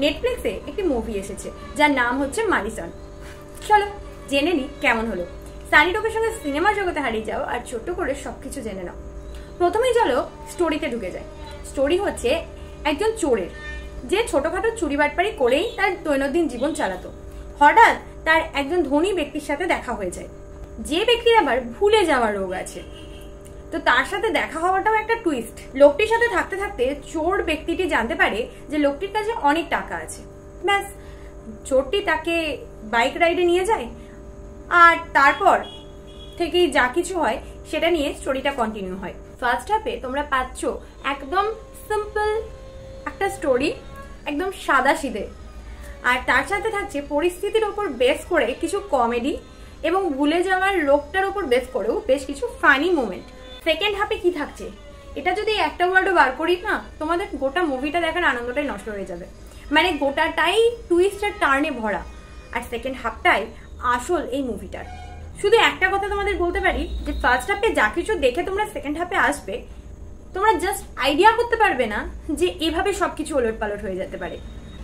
নেটফ্লিক্সে একটি মুভি এসেছে যার নাম হচ্ছে মালিসন। চলো জেনে নি কেমন হলো। সানি টকের সঙ্গে সিনেমা জগতে হারিয়ে যাও আর ছোট্ট করে সবকিছু জেনে নাও। প্রথমেই চলো স্টোরিতে ঢুকে যায়। স্টোরি হচ্ছে একজন চোরের, যে ছোটখাটো চুরি বাটপারি করেই তার দৈনন্দিন জীবন চালাতো। হঠাৎ তার একজন ধনী ব্যক্তির সাথে দেখা হয়ে যায়, যে ব্যক্তির আবার ভুলে যাওয়ার রোগ আছে। তো তার সাথে দেখা হওয়াটাও একটা টুইস্ট। লোকটির সাথে থাকতে থাকতে চোর ব্যক্তিটি জানতে পারে যে লোকটির কাছে অনেক টাকা আছে। ব্যাস, চোরটি তাকে বাইক রাইডে নিয়ে যায় আর তারপর থেকেই যা কিছু হয় সেটা নিয়ে স্টোরিটা কন্টিনিউ হয়। ফার্স্ট হাফে তোমরা পাচ্ছ একদম সিম্পল একটা স্টোরি, একদম সাদা সিধে, আর তার সাথে থাকছে পরিস্থিতির ওপর বেস করে কিছু কমেডি এবং ভুলে যাওয়ার লোকটার ওপর বেস করেও বেশ কিছু ফানি মোমেন্ট। সেকেন্ড হাফে কি থাকছে এটা যদি একটা ওয়ার্ডও বার করি না, তোমাদের গোটা মুভিটা দেখার আনন্দটাই নষ্ট হয়ে যাবে। মানে গোটাটাই টুইস্ট আর টার্নে ভরা, আর সেকেন্ড হাফটাই আসল এই মুভিটার। শুধু একটা কথা তোমাদের বলতে পারি যে ফার্স্ট হাফে যা কিছু দেখে তোমরা সেকেন্ড হাফে আসবে, তোমরা জাস্ট আইডিয়া করতে পারবে না যে এভাবে সবকিছু ওলট পালট হয়ে যেতে পারে।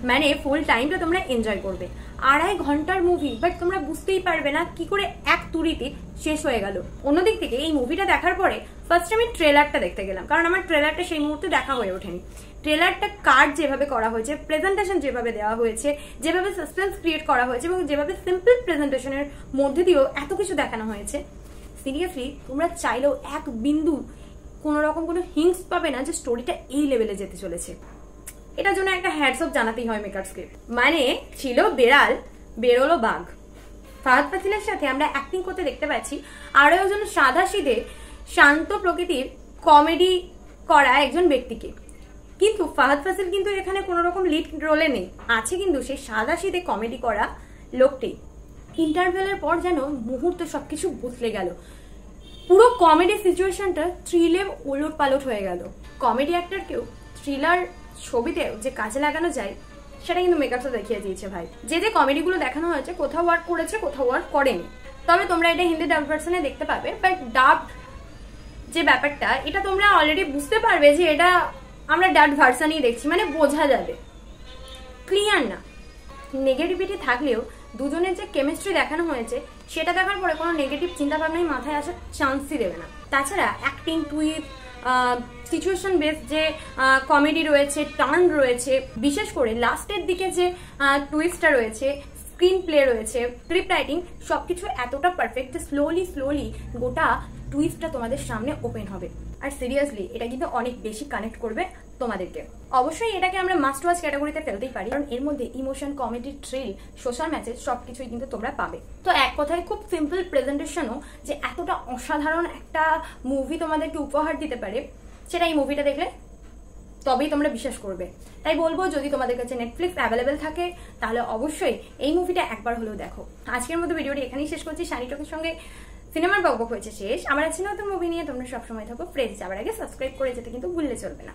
মানে ফুল টাইমটা তোমরা এনজয় করবে। 2.5 ঘন্টার মুভি, বাট তোমরা বুঝতেই পারবে না কি করে এক তুড়িতে শেষ হয়ে গেল। অন্যদিক থেকে এই মুভিটা দেখার পরে ফার্স্ট আমি ট্রেলারটা দেখতে গেলাম, কারণ আমার ট্রেলারটা সেই মুহূর্তে দেখা হয়ে ওঠেনি। ট্রেলারটা কার্ড যেভাবে করা হয়েছে, প্রেজেন্টেশন যেভাবে দেওয়া হয়েছে, যেভাবে সাসপেন্স ক্রিয়েট করা হয়েছে এবং যেভাবে সিম্পল প্রেজেন্টেশনের মধ্যে দিয়েও এত কিছু দেখানো হয়েছে, সিরিয়াসলি তোমরা চাইলেও এক বিন্দু কোনো রকম কোনো হিংস পাবে না যে স্টোরিটা এই লেভেলে যেতে চলেছে। এটার জন্য একটা হ্যাটস অফ জানাতেই হয় মেকার্সকে। মানে ছিল বেড়াল, বেরোলো বাঘ। ফাহাদ ফাসিলের সাথে আমরা অ্যাক্টিং করতে দেখতে পাচ্ছি আরো একজন সাদা সিধে শান্ত প্রকৃতির কমেডি করা একজন ব্যক্তিকে। কিন্তু ফাহাদ ফাসিল কিন্তু এখানে কোনো রকম লিড রোলে নেই, আছে কিন্তু সেই সাদা সিধে কমেডি করা লোকটি। ইন্টারভেলের পর যেন মুহূর্তে সবকিছু বদলে গেল। পুরো কমেডি সিচুয়েশনটা থ্রিলে ওলট পালট হয়ে গেল। কমেডি অ্যাক্টরকেও থ্রিলার ছবিতে যে কাজে লাগানো যায় সেটা কিন্তু মেকআপটা দেখিয়ে দিয়েছে ভাই। যে যে কমেডিগুলো দেখানো হয়েছে কোথাও ওয়ার্ক করেছে, কোথাও ওয়ার্ক করেনি। তবে তোমরা এটা হিন্দি ডাব ভার্সনে দেখতে পাবে, বাট ডাব যে ব্যাপারটা এটা তোমরা অলরেডি বুঝতে পারবে যে এটা আমরা ডাব ভার্সনই দেখছি, মানে বোঝা যাবে, ক্লিয়ার না। নেগেটিভিটি থাকলেও দুজনের যে কেমিস্ট্রি দেখানো হয়েছে সেটা দেখার পরে কোনো নেগেটিভ চিন্তা ভাবনাই মাথায় আসার চান্সই দেবে না। তাছাড়া অ্যাক্টিং, টুইট, সিচুয়েশন বেস যে কমেডি রয়েছে, টার্ন রয়েছে, বিশেষ করে লাস্টের দিকে যে টুইস্টটা রয়েছে, স্ক্রিন প্লে রয়েছে, স্ক্রিপ্ট রাইটিং, সবকিছু এতটা পারফেক্ট যে স্লোলি গোটা টুইস্টটা তোমাদের সামনে ওপেন হবে। আর সিরিয়াসলি এটা কিন্তু অনেক বেশি কানেক্ট করবে তোমাদেরকে। অবশ্যই এটাকে আমরা মাস্ট ওয়াচ ক্যাটাগরিতে ফেলতেই পারি, কারণ এর মধ্যে emotion, comedy, thrill, social message সবকিছুই কিন্তু তোমরা পাবে। তো এক কথায় খুব সিম্পল প্রেজেন্টেশনও যে এতটা অসাধারণ একটা মুভি তোমাদেরকে উপহার দিতে পারে, সেটা এই মুভিটা দেখলে তবেই তোমরা বিশ্বাস করবে। তাই বলবো, যদি তোমাদের কাছে নেটফ্লিক্স অ্যাভেলেবেল থাকে তাহলে অবশ্যই এই মুভিটা একবার হলেও দেখো। আজকের মতো ভিডিওটি এখানেই শেষ করছি। সানি টকের সঙ্গে সিনেমার বকবক হয়েছে শেষ। আমার আছে নতুন মুভি নিয়ে, তোমরা সবসময় থাকো ফ্রেশ। যাবার আগে সাবস্ক্রাইব করে যেতে কিন্তু ভুললে চলবে না।